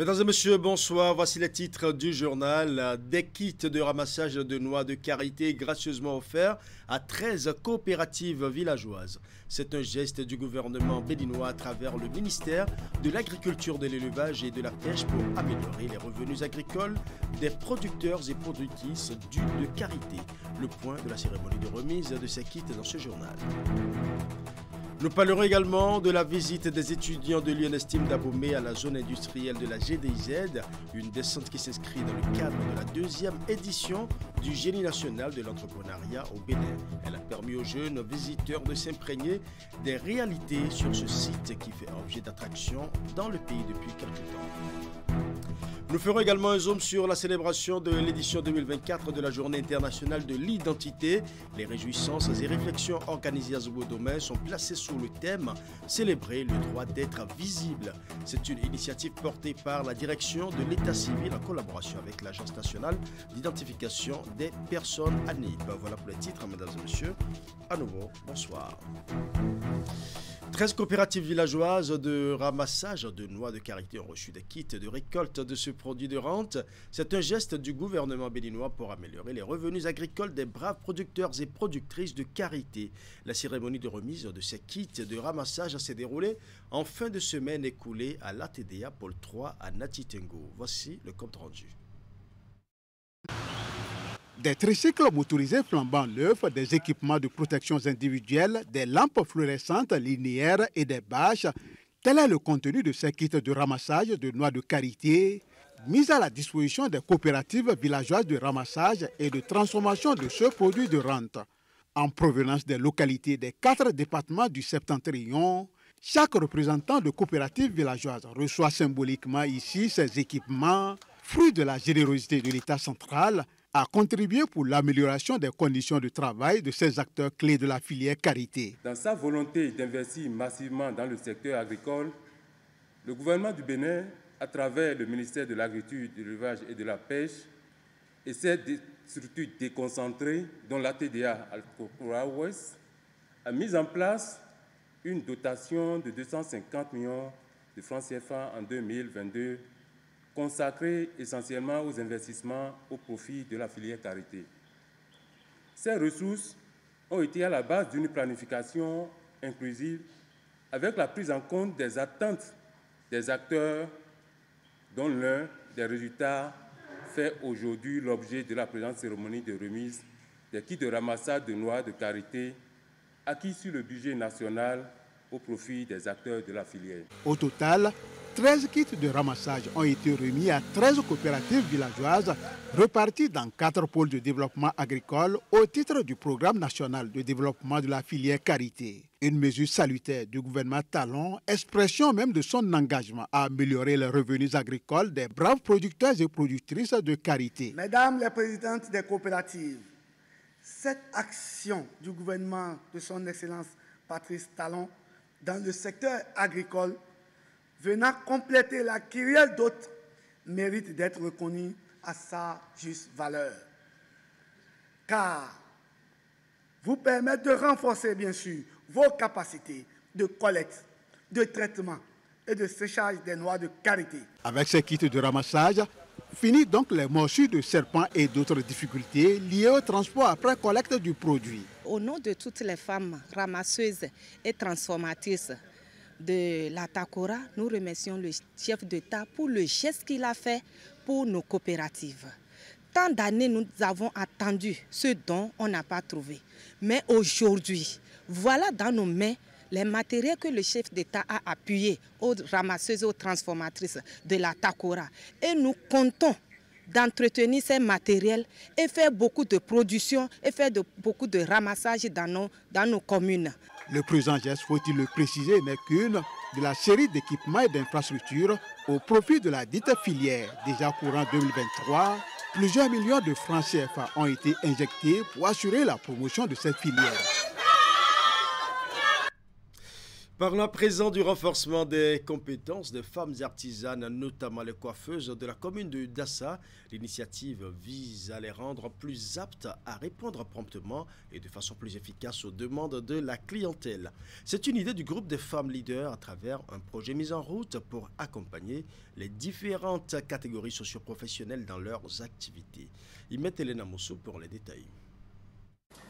Mesdames et messieurs, bonsoir. Voici les titres du journal. Des kits de ramassage de noix de karité gracieusement offerts à 13 coopératives villageoises. C'est un geste du gouvernement béninois à travers le ministère de l'Agriculture, de l'Élevage et de la Pêche pour améliorer les revenus agricoles des producteurs et productrices d'huile de karité. Le point de la cérémonie de remise de ces kits dans ce journal. Nous parlerons également de la visite des étudiants de l'UNESTIM d'Abomey à la zone industrielle de la GDIZ, une descente qui s'inscrit dans le cadre de la deuxième édition du Génie national de l'entrepreneuriat au Bénin. Elle a permis aux jeunes visiteurs de s'imprégner des réalités sur ce site qui fait objet d'attraction dans le pays depuis quelques temps. Nous ferons également un zoom sur la célébration de l'édition 2024 de la Journée internationale de l'identité. Les réjouissances et réflexions organisées à Zoubodomé sont placées sous le thème « Célébrer le droit d'être visible ». C'est une initiative portée par la direction de l'État civil en collaboration avec l'Agence nationale d'identification des personnes ANIP. Voilà pour les titres, mesdames et messieurs. À nouveau, bonsoir. 13 coopératives villageoises de ramassage de noix de karité ont reçu des kits de récolte de ce produit de rente. C'est un geste du gouvernement béninois pour améliorer les revenus agricoles des braves producteurs et productrices de karité. La cérémonie de remise de ces kits de ramassage s'est déroulée en fin de semaine écoulée à l'ATDA Pôle 3 à Natitengo. Voici le compte rendu. Des tricycles motorisés flambant neufs, des équipements de protection individuelle, des lampes fluorescentes linéaires et des bâches, tel est le contenu de ces kits de ramassage de noix de karité mis à la disposition des coopératives villageoises de ramassage et de transformation de ce produit de rente. En provenance des localités des 4 départements du Septentrion, chaque représentant de coopérative villageoise reçoit symboliquement ici ces équipements, fruit de la générosité de l'État central, a contribué pour l'amélioration des conditions de travail de ces acteurs clés de la filière karité. Dans sa volonté d'investir massivement dans le secteur agricole, le gouvernement du Bénin, à travers le ministère de l'Agriculture, de l'Élevage et de la Pêche, et ses structures déconcentrées, dont l'ATDA Alcopora Ouest, a mis en place une dotation de 250 millions de francs CFA en 2022, consacré essentiellement aux investissements au profit de la filière karité. Ces ressources ont été à la base d'une planification inclusive avec la prise en compte des attentes des acteurs dont l'un des résultats fait aujourd'hui l'objet de la présente cérémonie de remise des kits de ramassage de noix de karité acquis sur le budget national au profit des acteurs de la filière. Au total, 13 kits de ramassage ont été remis à 13 coopératives villageoises reparties dans 4 pôles de développement agricole au titre du programme national de développement de la filière karité. Une mesure salutaire du gouvernement Talon, expression même de son engagement à améliorer les revenus agricoles des braves producteurs et productrices de karité. Mesdames les présidentes des coopératives, cette action du gouvernement de son Excellence Patrice Talon dans le secteur agricole venant compléter la kyrielle d'autres, mérite d'être reconnu à sa juste valeur. Car vous permettent de renforcer, bien sûr, vos capacités de collecte, de traitement et de séchage des noix de karité. Avec ces kits de ramassage, fini donc les morsures de serpents et d'autres difficultés liées au transport après collecte du produit. Au nom de toutes les femmes ramasseuses et transformatrices de la Takora, nous remercions le chef d'État pour le geste qu'il a fait pour nos coopératives. Tant d'années, nous avons attendu ce dont on n'a pas trouvé. Mais aujourd'hui, voilà dans nos mains les matériels que le chef d'État a appuyés aux ramasseuses et aux transformatrices de la Takora. Et nous comptons d'entretenir ces matériels et faire beaucoup de production et faire beaucoup de ramassage dans nos communes. Le présent geste, faut-il le préciser, n'est qu'une de la série d'équipements et d'infrastructures au profit de la dite filière. Déjà courant 2023, plusieurs millions de francs CFA ont été injectés pour assurer la promotion de cette filière. Parlons à présent du renforcement des compétences des femmes artisanes, notamment les coiffeuses de la commune de Dassa. L'initiative vise à les rendre plus aptes à répondre promptement et de façon plus efficace aux demandes de la clientèle. C'est une idée du groupe des femmes leaders à travers un projet mis en route pour accompagner les différentes catégories socio-professionnelles dans leurs activités. Y met Elena Moussou pour les détails.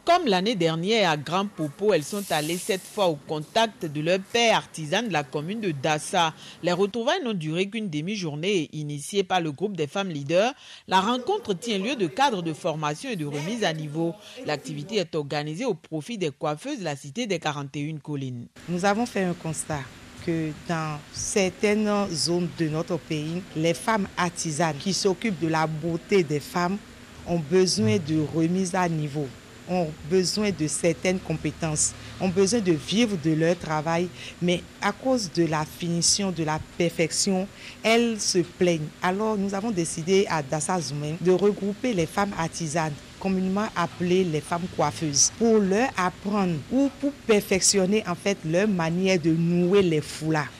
Comme l'année dernière à Grand Popo, elles sont allées cette fois au contact de leur père artisan de la commune de Dassa. Les retrouvailles n'ont duré qu'une demi-journée. Initiée par le groupe des femmes leaders, la rencontre tient lieu de cadre de formation et de remise à niveau. L'activité est organisée au profit des coiffeuses de la cité des 41 collines. Nous avons fait un constat que dans certaines zones de notre pays, les femmes artisanes qui s'occupent de la beauté des femmes ont besoin de remise à niveau, ont besoin de certaines compétences, ont besoin de vivre de leur travail, mais à cause de la finition, de la perfection, elles se plaignent. Alors nous avons décidé à Dassa Zoumen de regrouper les femmes artisanes, communément appelées les femmes coiffeuses, pour leur apprendre ou pour perfectionner en fait leur manière de nouer les foulards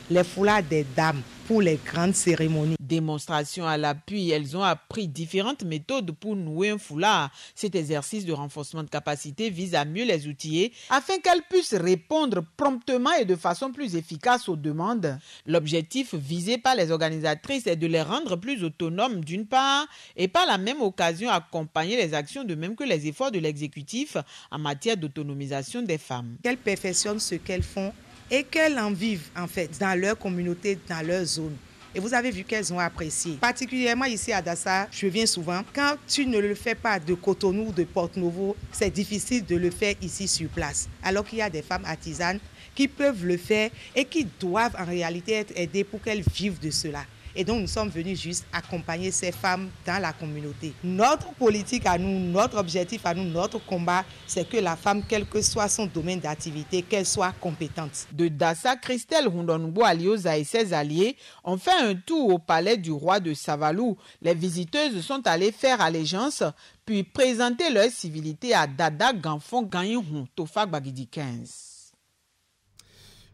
des dames pour les grandes cérémonies. Démonstration à l'appui, elles ont appris différentes méthodes pour nouer un foulard. Cet exercice de renforcement de capacité vise à mieux les outiller afin qu'elles puissent répondre promptement et de façon plus efficace aux demandes. L'objectif visé par les organisatrices est de les rendre plus autonomes d'une part et par la même occasion accompagner les actions de même que les efforts de l'exécutif en matière d'autonomisation des femmes. Qu'elles perfectionnent ce qu'elles font et qu'elles en vivent en fait dans leur communauté, dans leur zone. Et vous avez vu qu'elles ont apprécié. Particulièrement ici à Dassa, je viens souvent. Quand tu ne le fais pas de Cotonou ou de Porto-Novo, c'est difficile de le faire ici sur place. Alors qu'il y a des femmes artisanes qui peuvent le faire et qui doivent en réalité être aidées pour qu'elles vivent de cela. Et donc nous sommes venus juste accompagner ces femmes dans la communauté. Notre politique à nous, notre objectif à nous, notre combat, c'est que la femme, quel que soit son domaine d'activité, qu'elle soit compétente. De Dassa, Christelle Rondonbo Alioza et ses alliés ont fait un tour au palais du roi de Savalou. Les visiteuses sont allées faire allégeance, puis présenter leur civilité à Dada Ganfon Gagnon, Tofa Bagidi 15.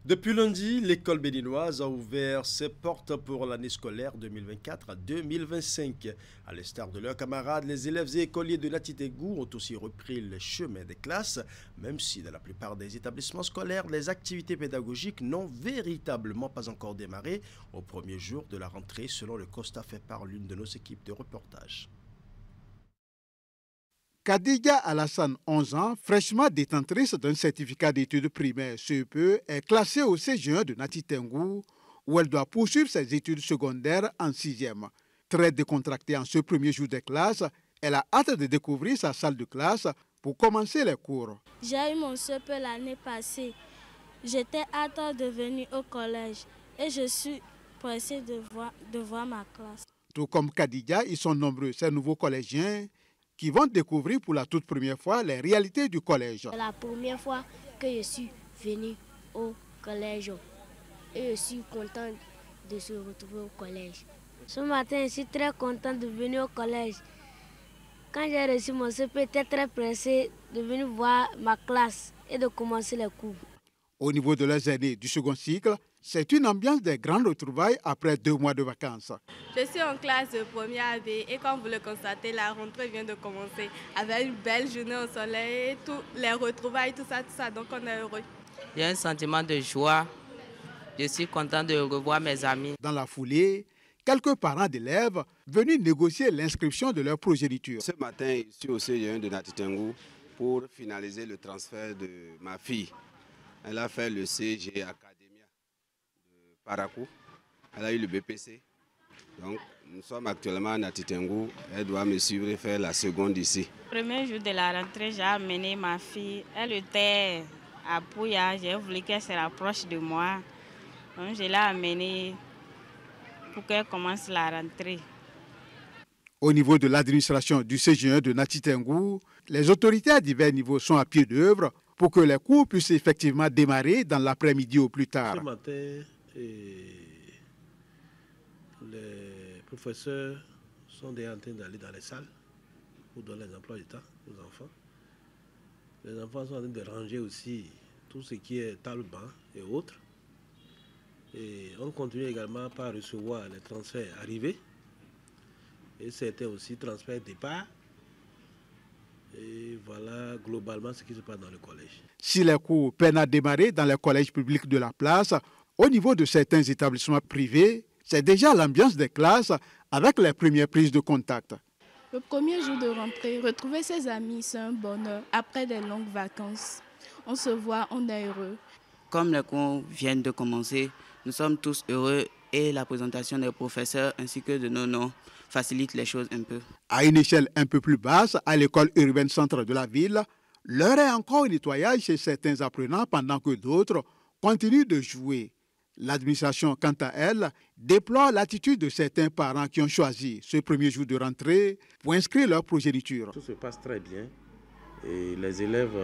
Depuis lundi, l'école béninoise a ouvert ses portes pour l'année scolaire 2024-2025. À l'instar de leurs camarades, les élèves et écoliers de Latitégou ont aussi repris le chemin des classes, même si dans la plupart des établissements scolaires, les activités pédagogiques n'ont véritablement pas encore démarré au premier jour de la rentrée, selon le constat fait par l'une de nos équipes de reportage. Khadija Alassane, 11 ans, fraîchement détentrice d'un certificat d'études primaires CEPE, est classée au CG1 de Latitengou, où elle doit poursuivre ses études secondaires en 6e. Très décontractée en ce premier jour des classes, elle a hâte de découvrir sa salle de classe pour commencer les cours. J'ai eu mon CEPE l'année passée. J'étais hâte de venir au collège et je suis pressée de voir ma classe. Tout comme Khadija, ils sont nombreux, ces nouveaux collégiens, qui vont découvrir pour la toute première fois les réalités du collège. C'est la première fois que je suis venue au collège et je suis contente de se retrouver au collège. Ce matin, je suis très contente de venir au collège. Quand j'ai reçu mon CP, j'étais très pressée de venir voir ma classe et de commencer les cours. Au niveau de leurs aînés du second cycle, c'est une ambiance des grandes retrouvailles après 2 mois de vacances. Je suis en classe de première AB et comme vous le constatez, la rentrée vient de commencer avec une belle journée au soleil, les retrouvailles, tout ça, donc on est heureux. Il y a un sentiment de joie. Je suis content de revoir mes amis. Dans la foulée, quelques parents d'élèves venus négocier l'inscription de leur progéniture. Ce matin, je suis au CG1 de Latitengou pour finaliser le transfert de ma fille. Elle a fait le CG Academia de Parakou. Elle a eu le BPC. Donc, nous sommes actuellement à Latitengou. Elle doit me suivre et faire la seconde ici. Le premier jour de la rentrée, j'ai amené ma fille. Elle était à Pouya. J'ai voulu qu'elle se rapproche de moi. Donc, je l'ai amenée pour qu'elle commence la rentrée. Au niveau de l'administration du CG1 de Latitengou, les autorités à divers niveaux sont à pied d'œuvre pour que les cours puissent effectivement démarrer dans l'après-midi au plus tard. Ce matin, les professeurs sont déjà en train d'aller dans les salles pour donner les emplois d'État aux enfants. Les enfants sont en train de ranger aussi tout ce qui est table-banc et autres. Et on continue également par recevoir les transferts arrivés et certains aussi transferts départ. Et voilà globalement ce qui se passe dans le collège. Si les cours peinent à démarrer dans les collèges publics de la place, au niveau de certains établissements privés, c'est déjà l'ambiance des classes avec les premières prises de contact. Le premier jour de rentrée, retrouver ses amis, c'est un bonheur. Après des longues vacances, on se voit, on est heureux. Comme les cours viennent de commencer, nous sommes tous heureux et la présentation des professeurs ainsi que de nos noms facilite les choses un peu. À une échelle un peu plus basse, à l'école urbaine centre de la ville, l'heure est encore au nettoyage chez certains apprenants pendant que d'autres continuent de jouer. L'administration, quant à elle, déplore l'attitude de certains parents qui ont choisi ce premier jour de rentrée pour inscrire leur progéniture. Tout se passe très bien et les élèves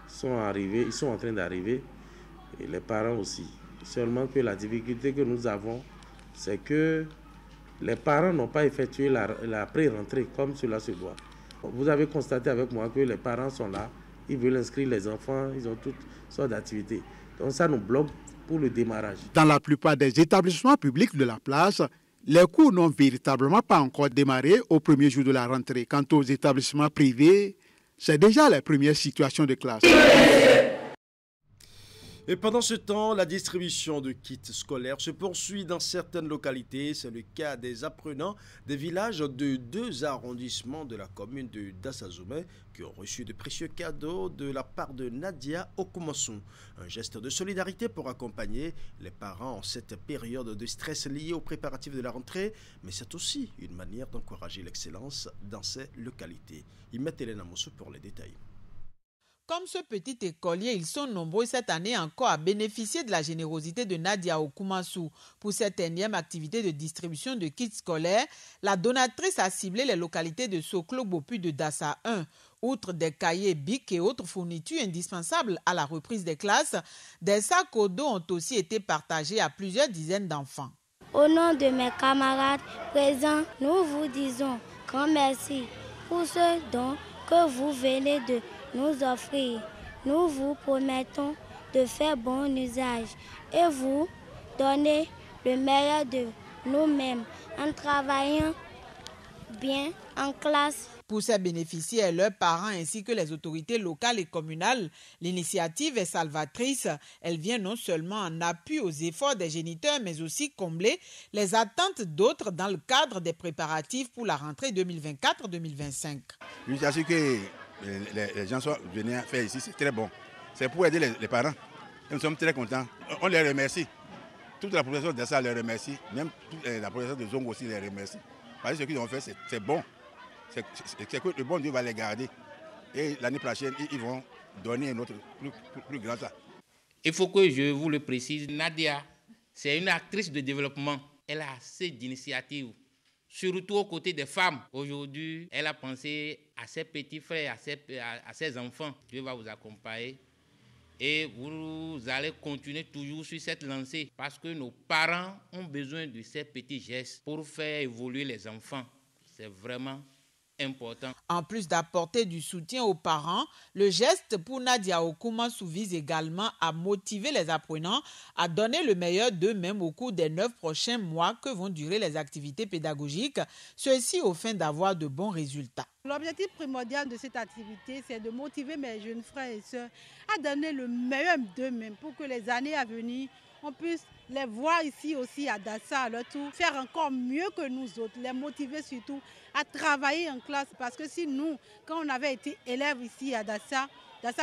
sont arrivés, ils sont en train d'arriver et les parents aussi. Seulement que la difficulté que nous avons, c'est que les parents n'ont pas effectué la pré-rentrée comme cela se doit. Vous avez constaté avec moi que les parents sont là, ils veulent inscrire les enfants, ils ont toutes sortes d'activités. Donc ça nous bloque pour le démarrage. Dans la plupart des établissements publics de la place, les cours n'ont véritablement pas encore démarré au premier jour de la rentrée. Quant aux établissements privés, c'est déjà les premières situations de classe. Et pendant ce temps, la distribution de kits scolaires se poursuit dans certaines localités. C'est le cas des apprenants des villages de 2 arrondissements de la commune de Dassazoumé qui ont reçu de précieux cadeaux de la part de Nadia Okumasu. Un geste de solidarité pour accompagner les parents en cette période de stress liée aux préparatifs de la rentrée, mais c'est aussi une manière d'encourager l'excellence dans ces localités. Imet Elena Mosso pour les détails. Comme ce petit écolier, ils sont nombreux cette année encore à bénéficier de la générosité de Nadia Okumasu. Pour cette énième activité de distribution de kits scolaires, la donatrice a ciblé les localités de Soklo, Bopu de Dassa 1. Outre des cahiers, bics et autres fournitures indispensables à la reprise des classes, des sacs au dos ont aussi été partagés à plusieurs dizaines d'enfants. Au nom de mes camarades présents, nous vous disons grand merci pour ce don que vous venez de nous offrir. Nous vous promettons de faire bon usage et vous donner le meilleur de nous-mêmes en travaillant bien en classe. Pour ces bénéficiaires et leurs parents ainsi que les autorités locales et communales, l'initiative est salvatrice. Elle vient non seulement en appui aux efforts des géniteurs, mais aussi combler les attentes d'autres dans le cadre des préparatifs pour la rentrée 2024-2025. L'initiative que les gens sont venus faire ici, c'est très bon. C'est pour aider les parents. Nous sommes très contents. On les remercie. Toute la population de ça les remercie. Même toute la population de Zongo aussi les remercie. Parce que ce qu'ils ont fait, c'est bon. C'est que le bon Dieu va les garder. Et l'année prochaine, ils vont donner un autre plus grand ça. Il faut que je vous le précise, Nadia, c'est une actrice de développement. Elle a assez d'initiatives, surtout aux côtés des femmes. Aujourd'hui, elle a pensé à ses petits frères, à ses enfants. Dieu va vous accompagner. Et vous allez continuer toujours sur cette lancée parce que nos parents ont besoin de ces petits gestes pour faire évoluer les enfants. C'est vraiment important. En plus d'apporter du soutien aux parents, le geste pour Nadia Okumasu vise également à motiver les apprenants à donner le meilleur d'eux-mêmes au cours des 9 prochains mois que vont durer les activités pédagogiques, ceci au fin d'avoir de bons résultats. L'objectif primordial de cette activité, c'est de motiver mes jeunes frères et sœurs à donner le meilleur d'eux-mêmes pour que les années à venir, on puisse les voir ici aussi à Dassa à leur tour, faire encore mieux que nous autres, les motiver surtout à travailler en classe. Parce que si nous, quand on avait été élèves ici à Dassa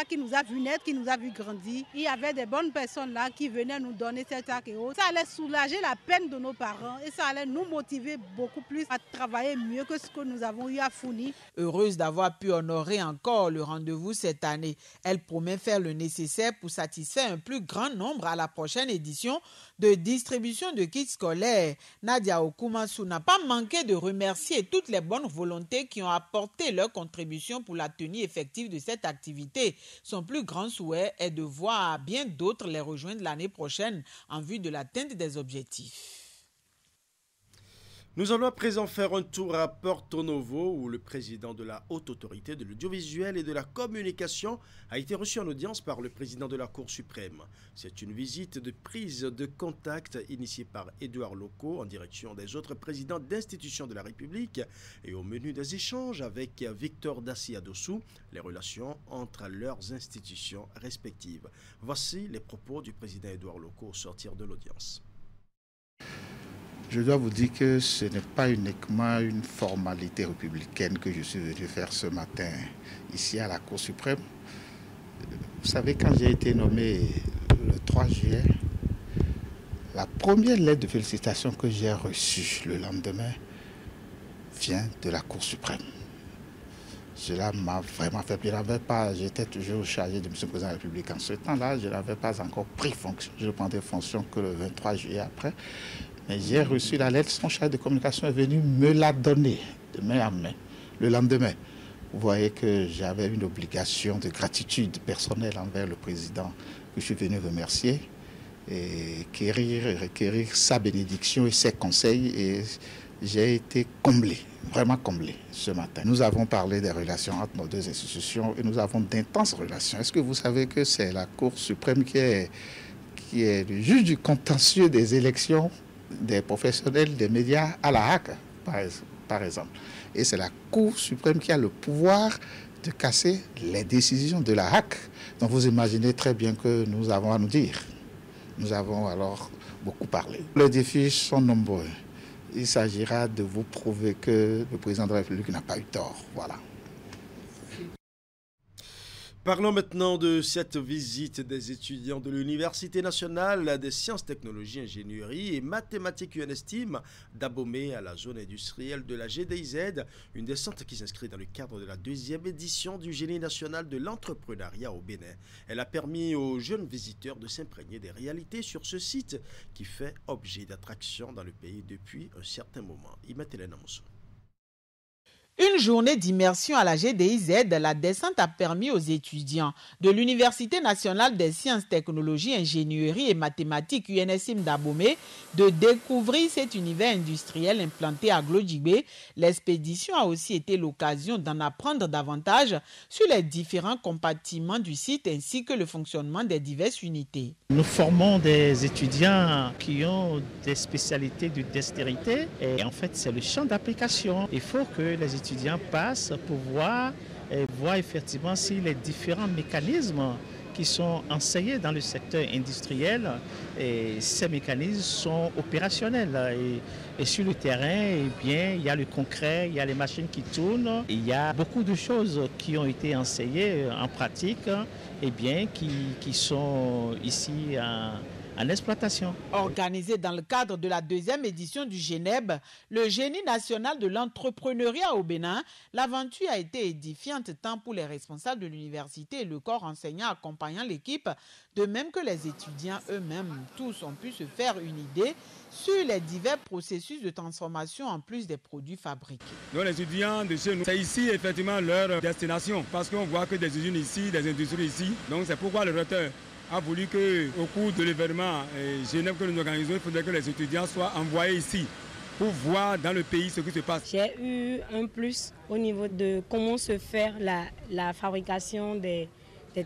qui nous a vu naître, qui nous a vu grandir, il y avait des bonnes personnes là qui venaient nous donner cet acte et autres. Ça allait soulager la peine de nos parents et ça allait nous motiver beaucoup plus à travailler mieux que ce que nous avons eu à fournir. Heureuse d'avoir pu honorer encore le rendez-vous cette année, elle promet faire le nécessaire pour satisfaire un plus grand nombre à la prochaine édition de distribution de kits scolaires. Nadia Okumasu n'a pas manqué de remercier toutes les bonnes volontés qui ont apporté leur contribution pour la tenue effective de cette activité. Son plus grand souhait est de voir bien d'autres les rejoindre l'année prochaine en vue de l'atteinte des objectifs. Nous allons à présent faire un tour à Porto Novo où le président de la Haute Autorité de l'Audiovisuel et de la Communication a été reçu en audience par le président de la Cour suprême. C'est une visite de prise de contact initiée par Édouard Locaux en direction des autres présidents d'institutions de la République et au menu des échanges avec Victor Daciadossou, les relations entre leurs institutions respectives. Voici les propos du président Édouard Locaux au sortir de l'audience. Je dois vous dire que ce n'est pas uniquement une formalité républicaine que je suis venu faire ce matin ici à la Cour suprême. Vous savez, quand j'ai été nommé le 3 juillet, la première lettre de félicitations que j'ai reçue le lendemain vient de la Cour suprême. Cela m'a vraiment fait plaisir. J'étais toujours chargé de M. le Président de la République. En ce temps-là, je n'avais pas encore pris fonction. Je prendrai fonction que le 23 juillet après. Mais j'ai reçu la lettre, son chargé de communication est venu me la donner de main à main. Le lendemain, vous voyez que j'avais une obligation de gratitude personnelle envers le président que je suis venu remercier et requérir sa bénédiction et ses conseils. Et j'ai été comblé, vraiment comblé ce matin. Nous avons parlé des relations entre nos deux institutions et nous avons d'intenses relations. Est-ce que vous savez que c'est la Cour suprême qui est le juge du contentieux des élections des professionnels des médias à la HAC, par exemple. Et c'est la Cour suprême qui a le pouvoir de casser les décisions de la HAC. Donc vous imaginez très bien que nous avons à nous dire. Nous avons alors beaucoup parlé. Les défis sont nombreux. Il s'agira de vous prouver que le président de la République n'a pas eu tort. Voilà. Parlons maintenant de cette visite des étudiants de l'Université nationale des sciences, technologies, ingénierie et mathématiques UNESTIM d'Abomey à la zone industrielle de la GDIZ, une descente qui s'inscrit dans le cadre de la 2e édition du Génie national de l'entrepreneuriat au Bénin. Elle a permis aux jeunes visiteurs de s'imprégner des réalités sur ce site qui fait objet d'attraction dans le pays depuis un certain moment. Hélène Amousso. Une journée d'immersion à la GDIZ, la descente a permis aux étudiants de l'Université nationale des sciences, technologies, ingénierie et mathématiques UNESTIM d'Abomey de découvrir cet univers industriel implanté à Glodjibé. L'expédition a aussi été l'occasion d'en apprendre davantage sur les différents compartiments du site ainsi que le fonctionnement des diverses unités. Nous formons des étudiants qui ont des spécialités de dextérité et en fait c'est le champ d'application. Il faut que les étudiants passent pour voir effectivement si les différents mécanismes qui sont enseignés dans le secteur industriel, et ces mécanismes sont opérationnels. Et sur le terrain, eh bien, il y a le concret, il y a les machines qui tournent, il y a beaucoup de choses qui ont été enseignées en pratique, eh bien, qui sont ici en exploitation. Organisé dans le cadre de la 2e édition du GENEB, le Génie national de l'entrepreneuriat au Bénin, l'aventure a été édifiante tant pour les responsables de l'université et le corps enseignant accompagnant l'équipe, de même que les étudiants eux-mêmes. Tous ont pu se faire une idée sur les divers processus de transformation en plus des produits fabriqués. Donc les étudiants de chez nous, c'est ici effectivement leur destination parce qu'on voit que des usines ici, des industries ici. Donc c'est pourquoi le recteur a voulu qu'au cours de l'événement Genève que nous organisons, il faudrait que les étudiants soient envoyés ici pour voir dans le pays ce qui se passe. J'ai eu un plus au niveau de comment se faire la fabrication des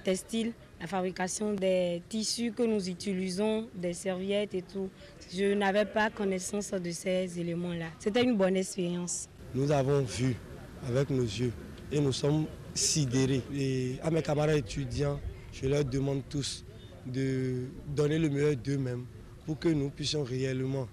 textiles, la fabrication des tissus que nous utilisons, des serviettes et tout. Je n'avais pas connaissance de ces éléments-là. C'était une bonne expérience. Nous avons vu avec nos yeux et nous sommes sidérés. Et à mes camarades étudiants, je leur demande tous de donner le meilleur d'eux-mêmes pour que nous puissions réellement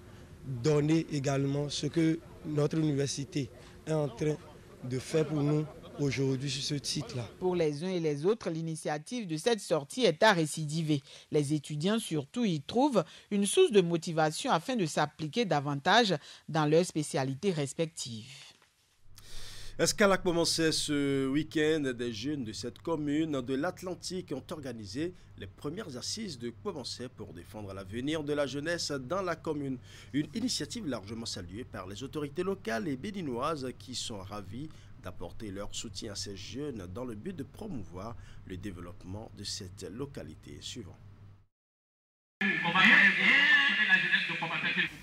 donner également ce que notre université est en train de faire pour nous aujourd'hui sur ce site-là. Pour les uns et les autres, l'initiative de cette sortie est à récidiver. Les étudiants surtout y trouvent une source de motivation afin de s'appliquer davantage dans leurs spécialités respectives. Escale a commencé ce week-end. Des jeunes de cette commune de l'Atlantique ont organisé les premières assises de Kouabansé pour défendre l'avenir de la jeunesse dans la commune. Une initiative largement saluée par les autorités locales et béninoises qui sont ravies d'apporter leur soutien à ces jeunes dans le but de promouvoir le développement de cette localité. Suivant. On va la jeunesse de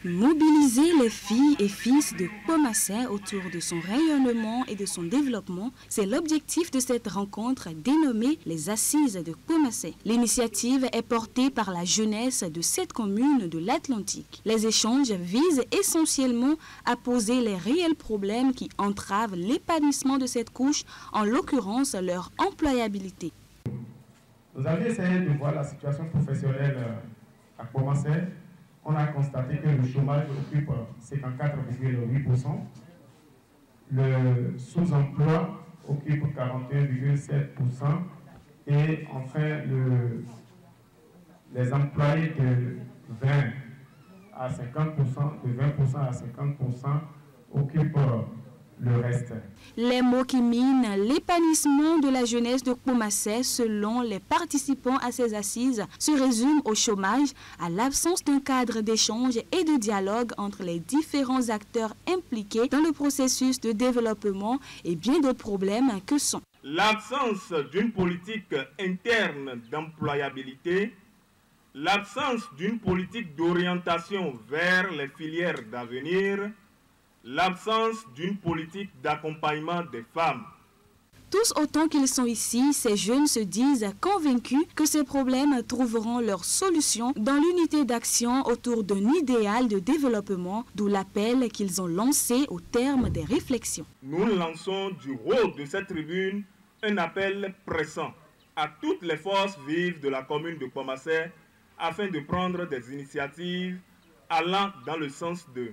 Mobiliser les filles et fils de Kpomassé autour de son rayonnement et de son développement, c'est l'objectif de cette rencontre dénommée les Assises de Kpomassé. L'initiative est portée par la jeunesse de cette commune de l'Atlantique. Les échanges visent essentiellement à poser les réels problèmes qui entravent l'épanouissement de cette couche, en l'occurrence leur employabilité. Nous avions essayé de voir la situation professionnelle à Kpomassé. On a constaté que le chômage occupe 54,8%, le sous-emploi occupe 41,7% et enfin les employés de 20 à 50%, de 20% à 50% occupent le reste. Les mots qui minent l'épanouissement de la jeunesse de Kpomassé, selon les participants à ces assises, se résument au chômage, à l'absence d'un cadre d'échange et de dialogue entre les différents acteurs impliqués dans le processus de développement et bien d'autres problèmes que sont l'absence d'une politique interne d'employabilité, l'absence d'une politique d'orientation vers les filières d'avenir, l'absence d'une politique d'accompagnement des femmes. Tous autant qu'ils sont ici, ces jeunes se disent convaincus que ces problèmes trouveront leur solution dans l'unité d'action autour d'un idéal de développement, d'où l'appel qu'ils ont lancé au terme des réflexions. Nous lançons du haut de cette tribune un appel pressant à toutes les forces vives de la commune de Kpomassé afin de prendre des initiatives allant dans le sens de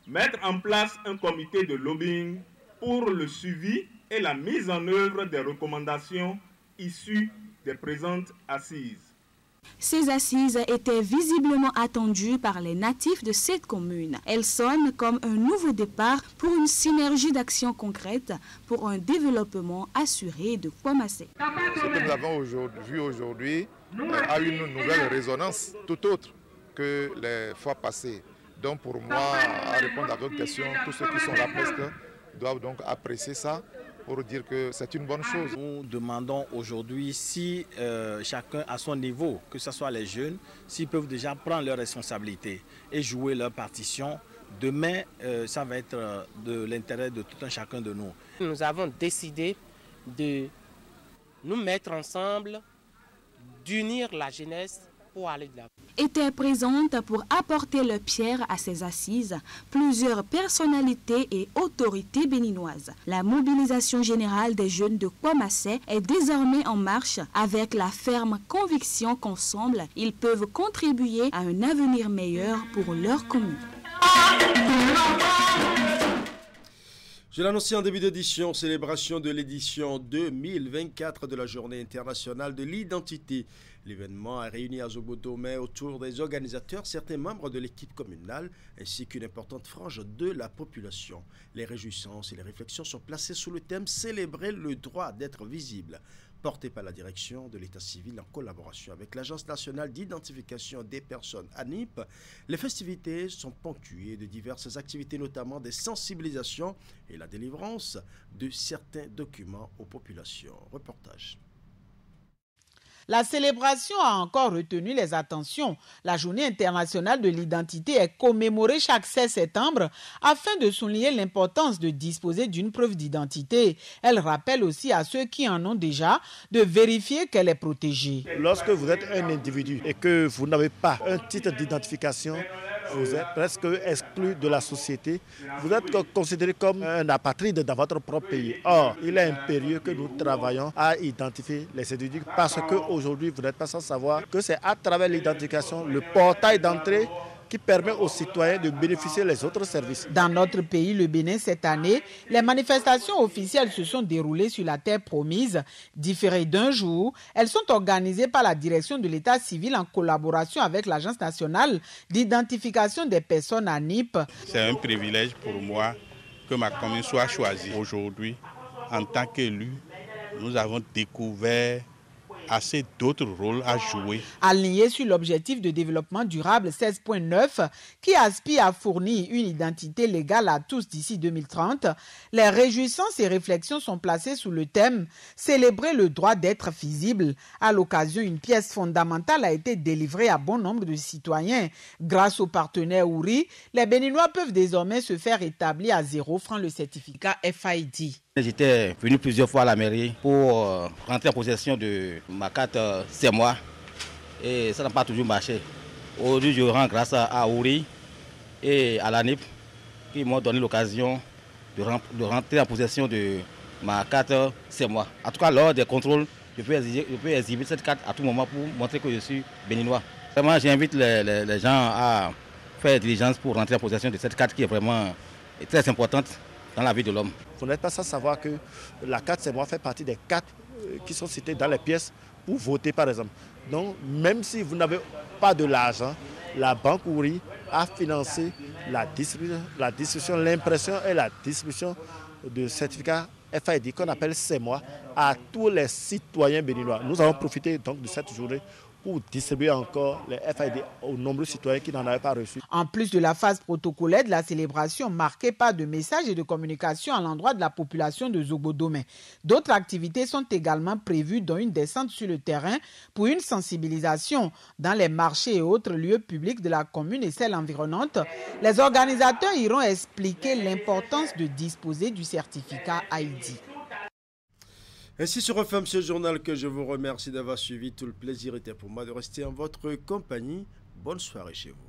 mettre en place un comité de lobbying pour le suivi et la mise en œuvre des recommandations issues des présentes assises. Ces assises étaient visiblement attendues par les natifs de cette commune. Elles sonnent comme un nouveau départ pour une synergie d'actions concrètes pour un développement assuré de Kpomassé. Ce que nous avons vu aujourd'hui a une nouvelle résonance tout autre que les fois passées. Donc pour moi, à répondre à votre question, tous ceux qui sont là presque doivent donc apprécier ça pour dire que c'est une bonne chose. Nous demandons aujourd'hui si chacun à son niveau, que ce soit les jeunes, s'ils peuvent déjà prendre leurs responsabilités et jouer leur partition. Demain, ça va être de l'intérêt de tout un chacun de nous. Nous avons décidé de nous mettre ensemble, d'unir la jeunesse pour aller de l'avant. Étaient présentes pour apporter leur pierre à ces assises plusieurs personnalités et autorités béninoises. La mobilisation générale des jeunes de Kpomassé est désormais en marche avec la ferme conviction qu'ensemble, ils peuvent contribuer à un avenir meilleur pour leur commune. Je l'annonçais en début d'édition, célébration de l'édition 2024 de la Journée internationale de l'identité. L'événement a réuni à Zobodomé autour des organisateurs certains membres de l'équipe communale ainsi qu'une importante frange de la population. Les réjouissances et les réflexions sont placées sous le thème « Célébrer le droit d'être visible ». Porté par la direction de l'État civil en collaboration avec l'Agence nationale d'identification des personnes ANIP, les festivités sont ponctuées de diverses activités, notamment des sensibilisations et la délivrance de certains documents aux populations. Reportage. La célébration a encore retenu les attentions. La Journée internationale de l'identité est commémorée chaque 16 septembre afin de souligner l'importance de disposer d'une preuve d'identité. Elle rappelle aussi à ceux qui en ont déjà de vérifier qu'elle est protégée. Lorsque vous êtes un individu et que vous n'avez pas un titre d'identification, vous êtes presque exclu de la société. Vous êtes considéré comme un apatride dans votre propre pays. Or, il est impérieux que nous travaillons à identifier les individus parce qu'aujourd'hui, vous n'êtes pas sans savoir que c'est à travers l'identification, le portail d'entrée qui permet aux citoyens de bénéficier des autres services. Dans notre pays, le Bénin, cette année, les manifestations officielles se sont déroulées sur la terre promise. Différées d'un jour, elles sont organisées par la direction de l'État civil en collaboration avec l'Agence nationale d'identification des personnes ANIP. C'est un privilège pour moi que ma commune soit choisie. Aujourd'hui, en tant qu'élu, nous avons découvert assez d'autres rôles à jouer. Aligné sur l'objectif de développement durable 16.9 qui aspire à fournir une identité légale à tous d'ici 2030, les réjouissances et réflexions sont placées sous le thème « Célébrer le droit d'être visible ». À l'occasion, une pièce fondamentale a été délivrée à bon nombre de citoyens. Grâce au partenaire Ouri, les Béninois peuvent désormais se faire établir à 0 francs le certificat FID. J'étais venu plusieurs fois à la mairie pour rentrer en possession de ma carte c'est moi et ça n'a pas toujours marché. Aujourd'hui, je rends grâce à Ouri et à l'ANIP qui m'ont donné l'occasion de rentrer en possession de ma carte c'est moi. En tout cas, lors des contrôles, je peux exhiber cette carte à tout moment pour montrer que je suis béninois. Vraiment, j'invite les gens à faire diligence pour rentrer en possession de cette carte qui est vraiment très importante dans la vie de l'homme. Vous n'êtes pas sans savoir que la carte c'est moi fait partie des cartes qui sont citées dans les pièces pour voter par exemple. Donc même si vous n'avez pas de l'argent, la Banque Ouri a financé la distribution, l'impression et la distribution de certificats FID qu'on appelle c'est moi à tous les citoyens béninois. Nous allons profiter donc de cette journée pour distribuer encore les FID aux nombreux citoyens qui n'en avaient pas reçu. En plus de la phase protocolaire de la célébration marquée par de messages et de communication à l'endroit de la population de Zobodomé, d'autres activités sont également prévues, dont une descente sur le terrain pour une sensibilisation dans les marchés et autres lieux publics de la commune et celles environnantes. Les organisateurs iront expliquer l'importance de disposer du certificat ID. Ainsi se referme ce journal que je vous remercie d'avoir suivi. Tout le plaisir était pour moi de rester en votre compagnie. Bonne soirée chez vous.